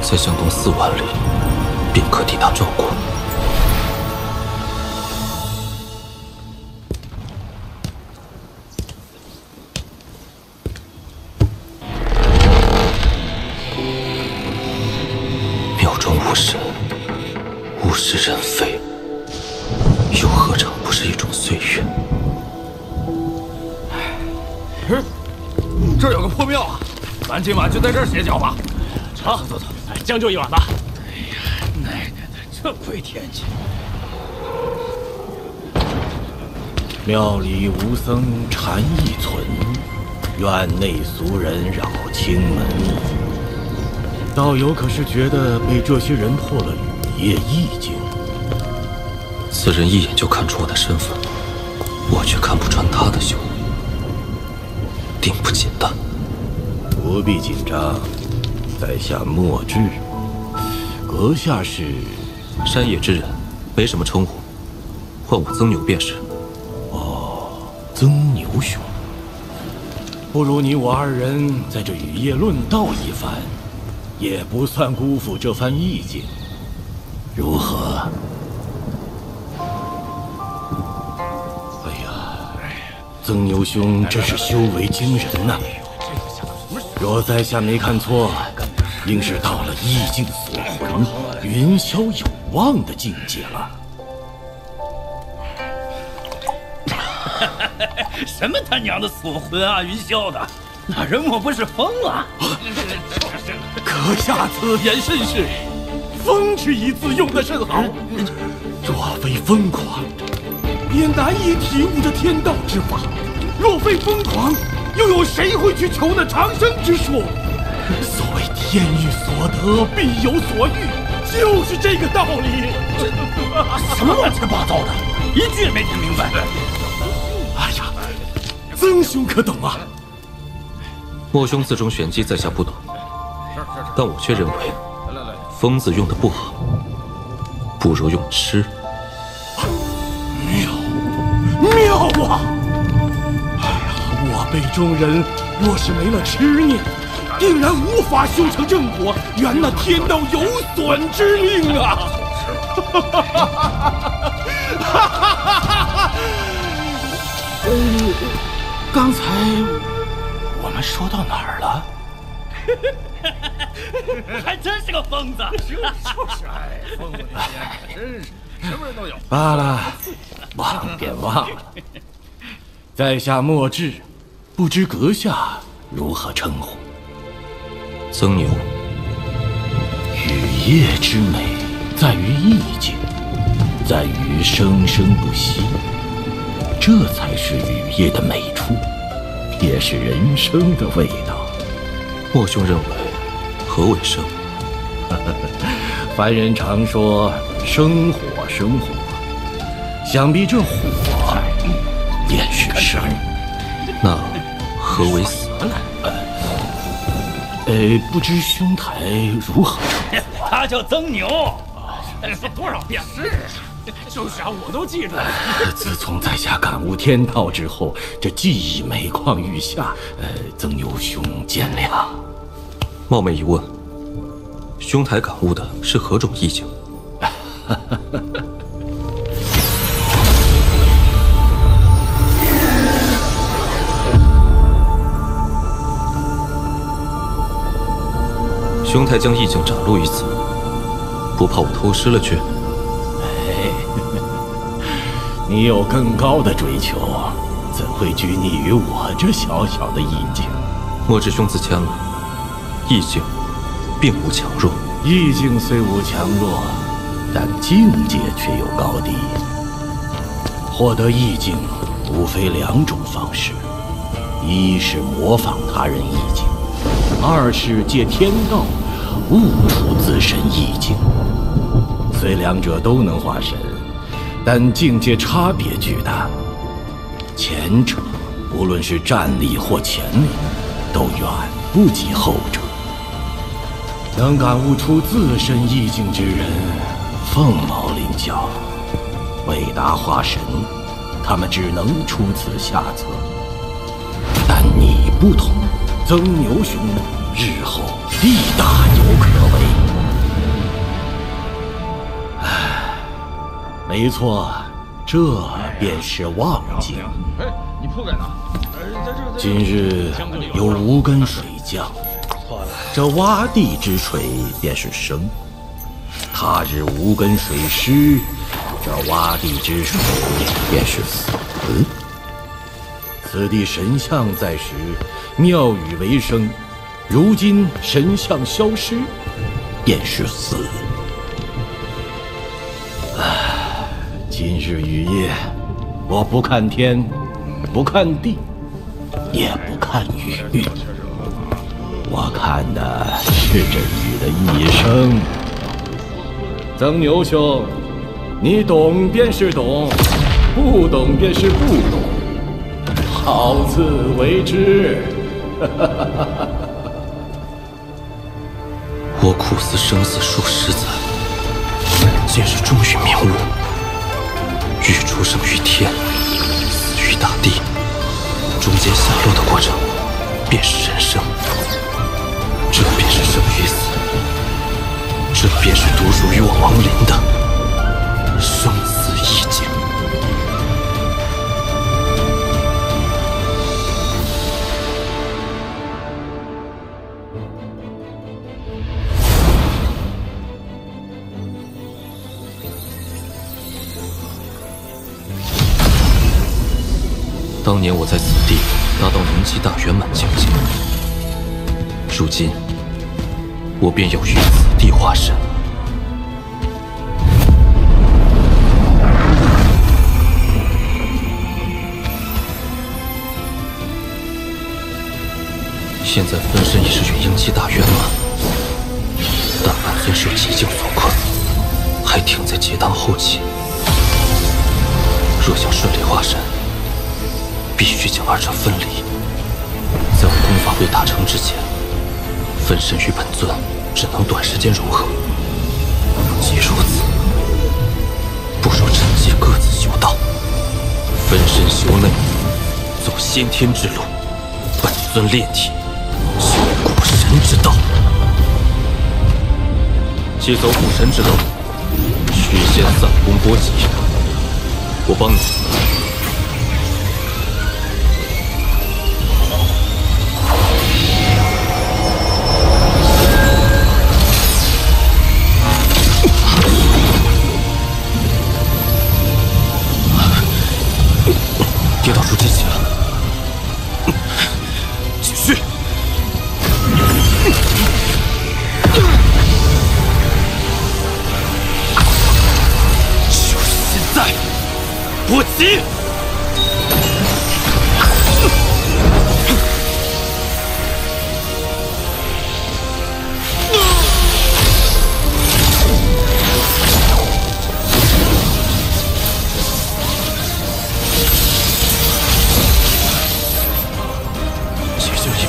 再向东4万里，便可抵达赵国。庙中无神，物是人非，又何尝不是一种岁月？这儿有个破庙啊，咱今晚就在这儿歇脚吧。成，走，将就一晚吧。哎呀，奶奶的，这鬼天气！庙里无僧禅意存，院内俗人扰清门。道友可是觉得被这些人破了雨夜意境？此人一眼就看出我的身份，我却看不穿他的修为，定不简单。不必紧张，在下墨志。阁下是山野之人，没什么称呼，唤我曾牛便是。曾牛兄，不如你我二人在这雨夜论道一番，也不算辜负这番意境，如何？哎呀，曾牛兄真是修为惊人呐！若在下没看错，应是到了意境锁魂、云霄有望的境界了。什么他娘的锁魂啊，云霄的，那人莫不是疯了？阁下此言甚是，疯之一字用得甚好。若非疯狂，也难以体悟这天道之法；若非疯狂，又有谁会去求那长生之术？所谓天欲所得，必有所欲，就是这个道理。什么乱七八糟的，一句也没听明白。哎呀，曾兄可懂啊？莫兄字中玄机，在下不懂，但我却认为，疯字用的不好，不如用痴。妙啊！哎呀，我辈中人若是没了痴念，定然无法修成正果，圆那天道有损之命啊！刚才我们说到哪儿了？还真是个疯子。就是哎，疯了的天，真是什么人都有。罢了，忘便忘了。在下墨志，不知阁下如何称呼？曾牛。雨夜之美，在于意境，在于生生不息，这才是雨夜的美处，也是人生的味道。莫兄认为何为生？凡人常说生火，生火，想必这火便是生。那何为死？不知兄台如何称呼？他叫曾牛。说多少遍？是，就是啊，我都记住了。自从在下感悟天道之后，这记忆每况愈下。曾牛兄见谅。冒昧一问，兄台感悟的是何种意境？兄台将意境展露于此，不怕我偷师了去？你有更高的追求，怎会拘泥于我这小小的意境？莫知兄自谦了，意境并无强弱。意境虽无强弱，但境界却有高低。获得意境无非两种方式，一是模仿他人意境，二是借天道悟出自身意境。虽两者都能化神，但境界差别巨大。前者无论是战力或潜力，都远不及后者。能感悟出自身意境之人，凤毛麟角。为达化神，他们只能出此下策。但你不同，曾牛兄日后力大有可为。没错，这便是望境。哎，你铺盖哪？今日有无根水降，这洼地之水便是生；他日无根水失，这洼地之水便是死。此地神像在时，庙宇为生；如今神像消失，便是死。今日雨夜，我不看天，不看地，也不看雨，我看的是这雨的一生。曾牛兄，你懂便是懂，不懂便是不懂，好自为之。我苦思生死数十载，今日终于明悟：欲出生于天，死于大地，中间下落的过程便是人生。这便是生与死，这便是独属于我亡灵的生死意境。当年我在此地达到灵气大圆满境界，如今我便要于此地化身。现在分身已是元婴期大圆满，但本尊受极境所困，还停在结丹后期。若想顺利化身，必须将二者分离，在我功法未达成之前，分身与本尊只能短时间融合。既如此，不如趁机各自修道，分身修内，走先天之路；本尊炼体，修古神之道。既走古神之道，须先散功波及。我帮你。跌倒出机器了，继续。就是现在，波及！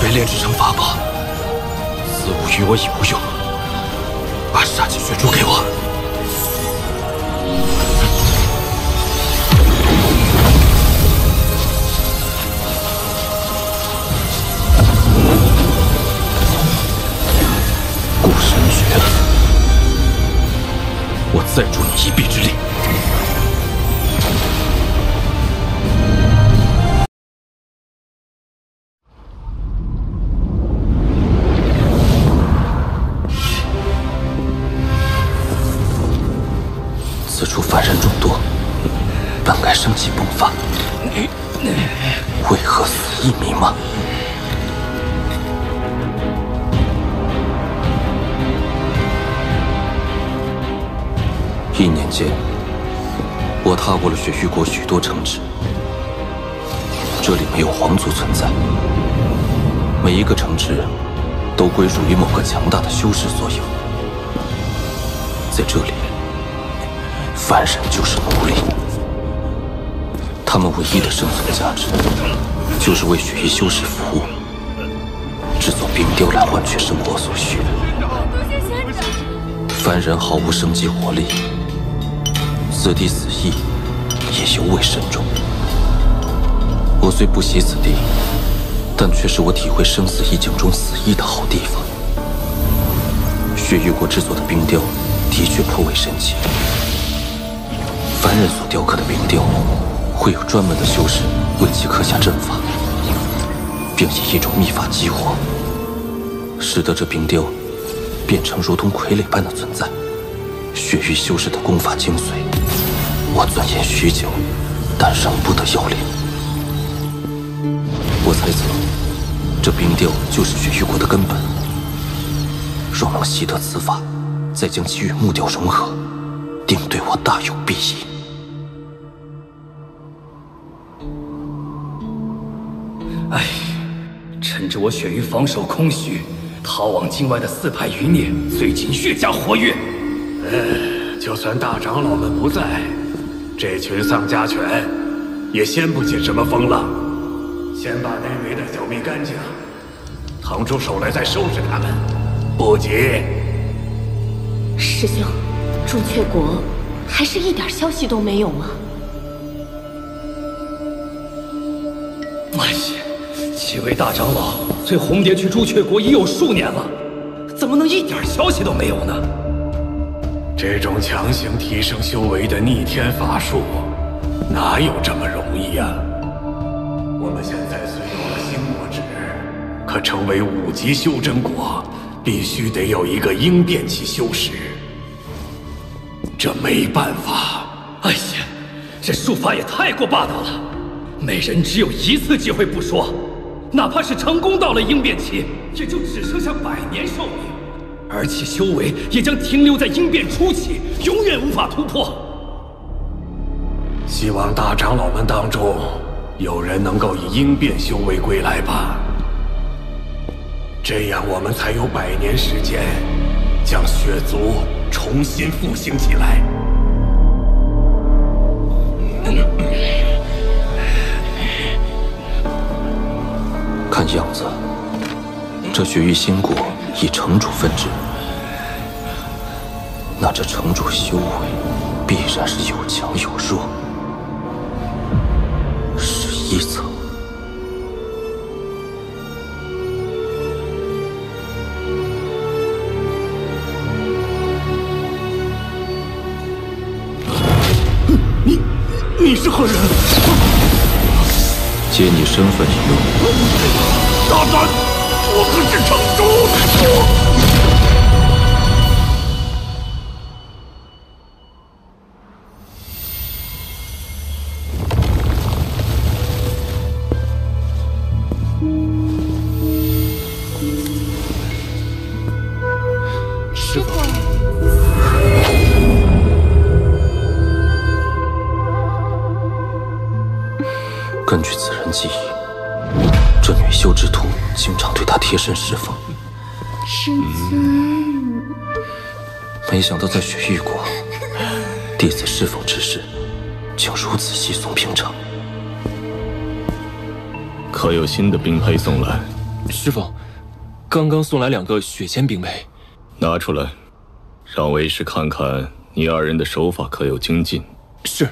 被炼制成法宝，此物于我已无用。把杀气血珠给我。古神诀，我再助你一臂之力。此处凡人众多，本该生气迸发，为何死意弥漫？1年间，我踏过了雪域国许多城池，这里没有皇族存在，每一个城池都归属于某个强大的修士所有，在这里。凡人就是奴隶，他们唯一的生存价值，就是为雪域修士服务，制作冰雕来换取生活所需。凡人毫无生机活力，此地死意也尤为深重。我虽不习此地，但却是我体会生死意境中死意的好地方。雪域国制作的冰雕的确颇为神奇。凡人所雕刻的冰雕，会有专门的修士为其刻下阵法，并以一种秘法激活，使得这冰雕变成如同傀儡般的存在。血域修士的功法精髓，我钻研许久，但仍不得要领。我猜测，这冰雕就是血域国的根本。若能习得此法，再将其与木雕融合，定对我大有裨益。唉，趁着我血域防守空虚，逃往境外的4派余孽最近越加活跃。就算大长老们不在，这群丧家犬也掀不起什么风浪。先把内围的剿灭干净，腾出手来再收拾他们，不急。师兄，朱雀国还是一点消息都没有吗？哎呀，7位大长老随红蝶去朱雀国已有数年了，怎么能一点消息都没有呢？这种强行提升修为的逆天法术，哪有这么容易呀？我们现在虽有了星魔旨，可成为5级修真国，必须得有一个应变期修士。这没办法。哎呀，这术法也太过霸道了！每人只有1次机会不说，哪怕是成功到了应变期，也就只剩下100年寿命。而且修为也将停留在应变初期，永远无法突破。希望大长老们当中有人能够以应变修为归来吧，这样我们才有100年时间将血族重新复兴起来。看样子，这血域仙国以城主分支，那这城主修为必然是有强有弱。11层，你是何人？借你身份一用。大胆！我可是城主！师傅，根据此人记忆，这女修之徒经常对他贴身侍奉。师尊，没想到在雪域国，弟子侍奉之事竟如此稀松平常。可有新的兵胚送来？师傅，刚刚送来2个血仙兵胚，拿出来，让为师看看你2人的手法可有精进。是。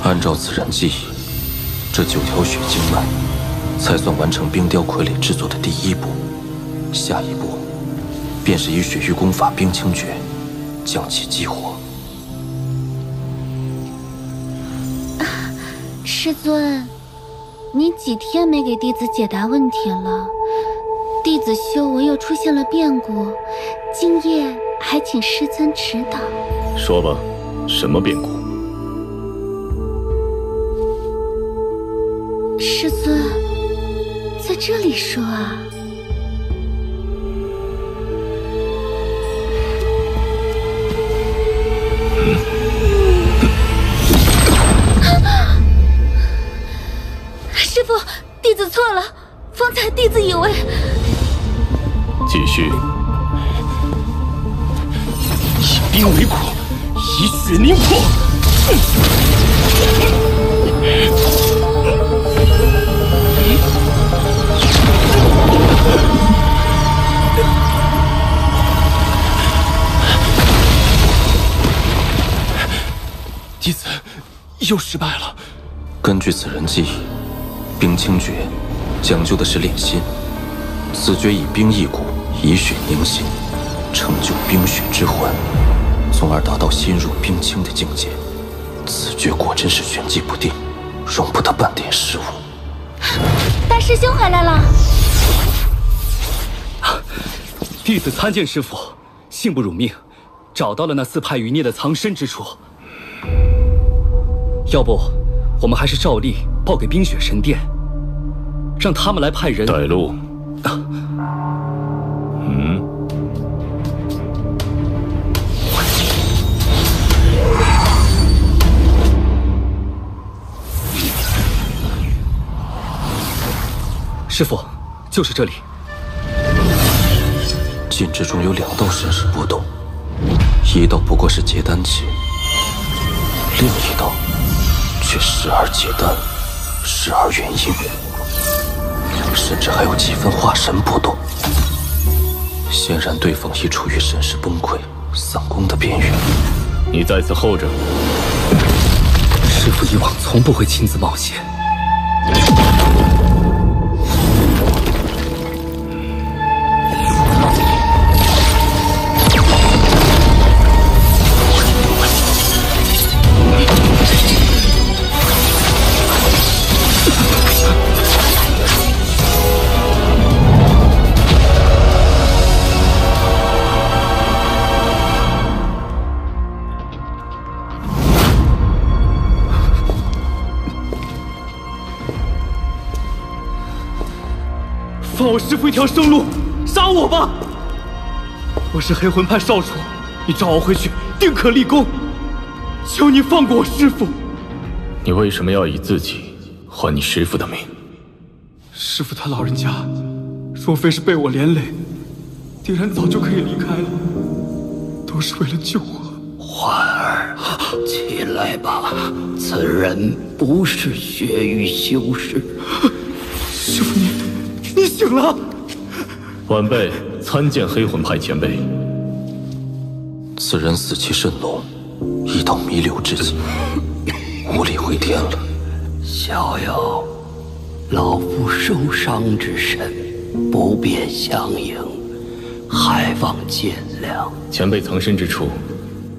按照此人记忆，这9条血经脉才算完成冰雕傀儡制作的第1步。下一步，便是以血域功法冰清诀将其激活。师尊，你几天没给弟子解答问题了，弟子修为又出现了变故，今夜还请师尊指导。说吧，什么变故？师尊，在这里说啊。师父，弟子错了，方才弟子以为……继续。以兵为苦，以血凝魄。弟子又失败了。根据此人记忆，冰清诀讲究的是炼心，此诀以冰易骨，以血凝心，成就冰血之魂，从而达到心入冰清的境界。此诀果真是玄机不定，容不得半点失误。大师兄回来了。弟子参见师父，幸不辱命，找到了那4派余孽的藏身之处。要不，我们还是照例报给冰雪神殿，让他们来派人带路。师父，就是这里。禁制中有2道神识波动，一道不过是结丹期，另一道却时而结丹，时而元婴，甚至还有几分化神波动。显然，对方已处于神识崩溃、丧功的边缘。你在此候着。师父以往从不会亲自冒险。放我师父一条生路，杀我吧！我是黑魂派少主，你召我回去，定可立功。求你放过我师父！你为什么要以自己换你师父的命？师父他老人家，若非是被我连累，定然早就可以离开了。都是为了救我。焕儿，起来吧，此人不是血域修士。师父你醒了！晚辈参见黑魂派前辈。此人死气甚浓，已到弥留之际，无力回天了。逍遥，老夫受伤之身，不便相迎，还望见谅。前辈藏身之处，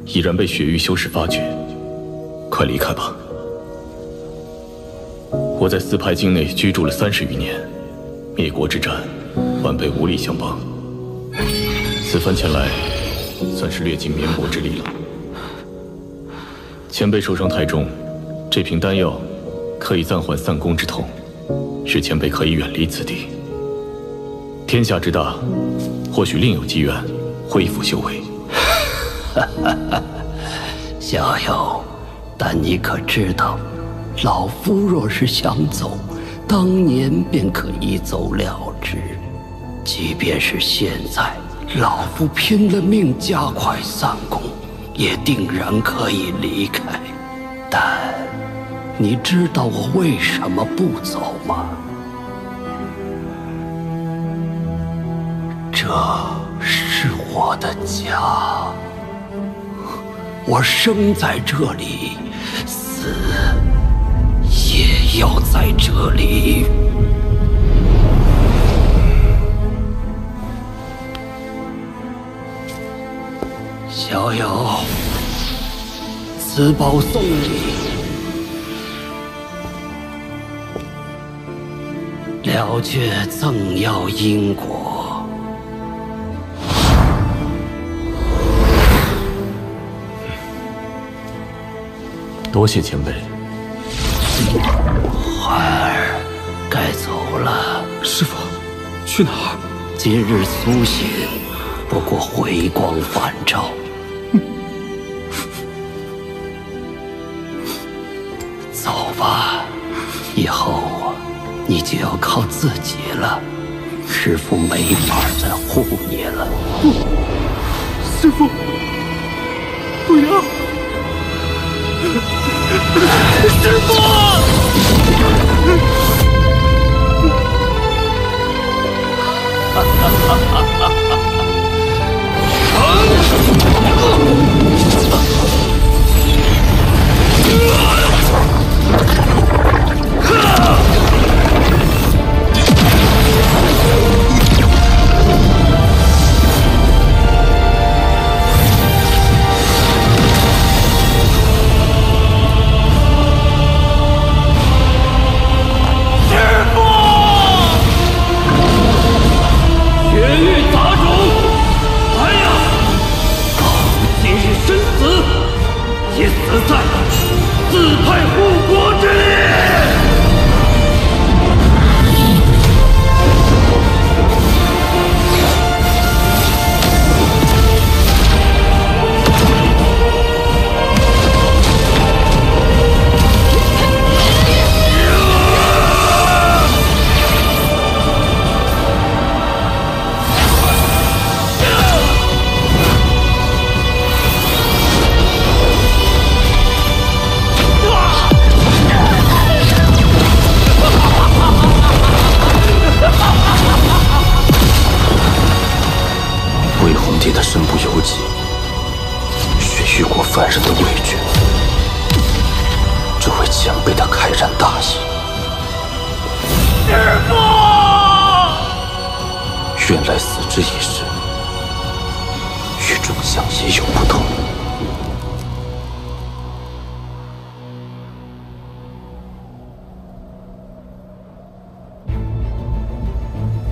已然被血域修士发觉，快离开吧。我在4派境内居住了30余年。灭国之战，晚辈无力相帮。此番前来，算是略尽绵薄之力了。前辈受伤太重，这瓶丹药可以暂缓散功之痛，使前辈可以远离此地。天下之大，或许另有机缘恢复修为。逍遥，但你可知道，老夫若是想走，当年便可一走了之。即便是现在，老夫拼了命加快散功，也定然可以离开。但你知道我为什么不走吗？这是我的家，我生在这里，死也要在这里。逍遥，此宝送你，了却赠药因果。多谢前辈。焕儿，该走了。师父，去哪儿？今日苏醒，不过回光返照。走吧，以后你就要靠自己了。师父没法再护你了。师父，不要！师父！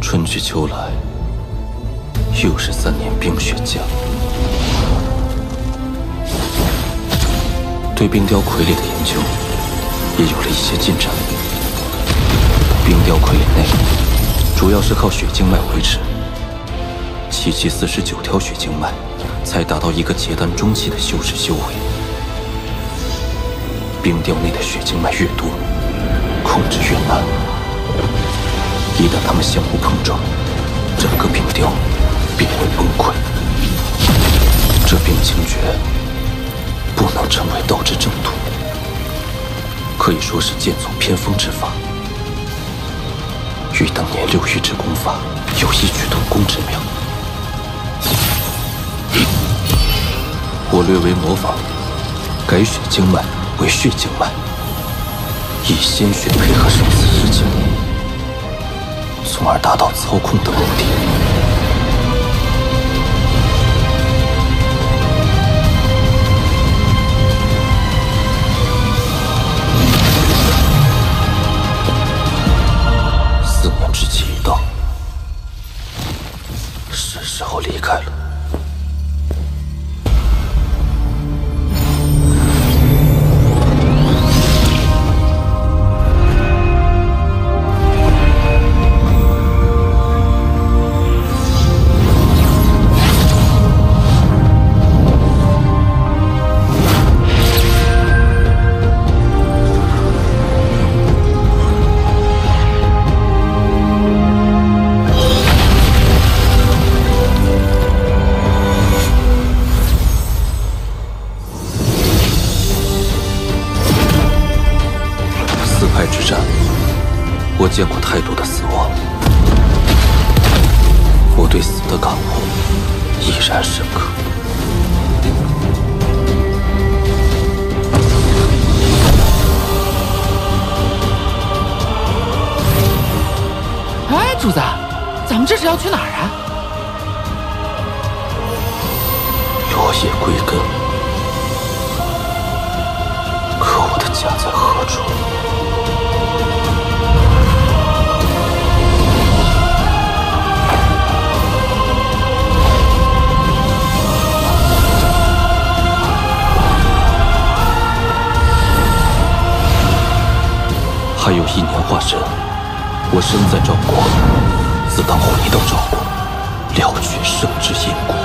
春去秋来，又是3年冰雪降。对冰雕傀儡的研究也有了一些进展。冰雕傀儡内主要是靠血经脉维持，其49条血经脉才达到一个结丹中期的修士修为。冰雕内的血经脉越多，控制越难。一旦它们相互碰撞，整个冰雕便会崩溃。这冰清诀不能称为道之正途，可以说是剑走偏锋之法，与当年6玉之功法有异曲同工之妙。我略为模仿，改血经脉为血经脉，以鲜血配合生死之境，从而达到操控的目的。4年之期已到，是时候离开了。我见过太多的死亡，我对死的感悟依然深刻。哎，主子，咱们这是要去哪儿啊？落叶归根，可我的家在何处？还有1年化身，我身在赵国，自当回到赵国，了却圣之因果。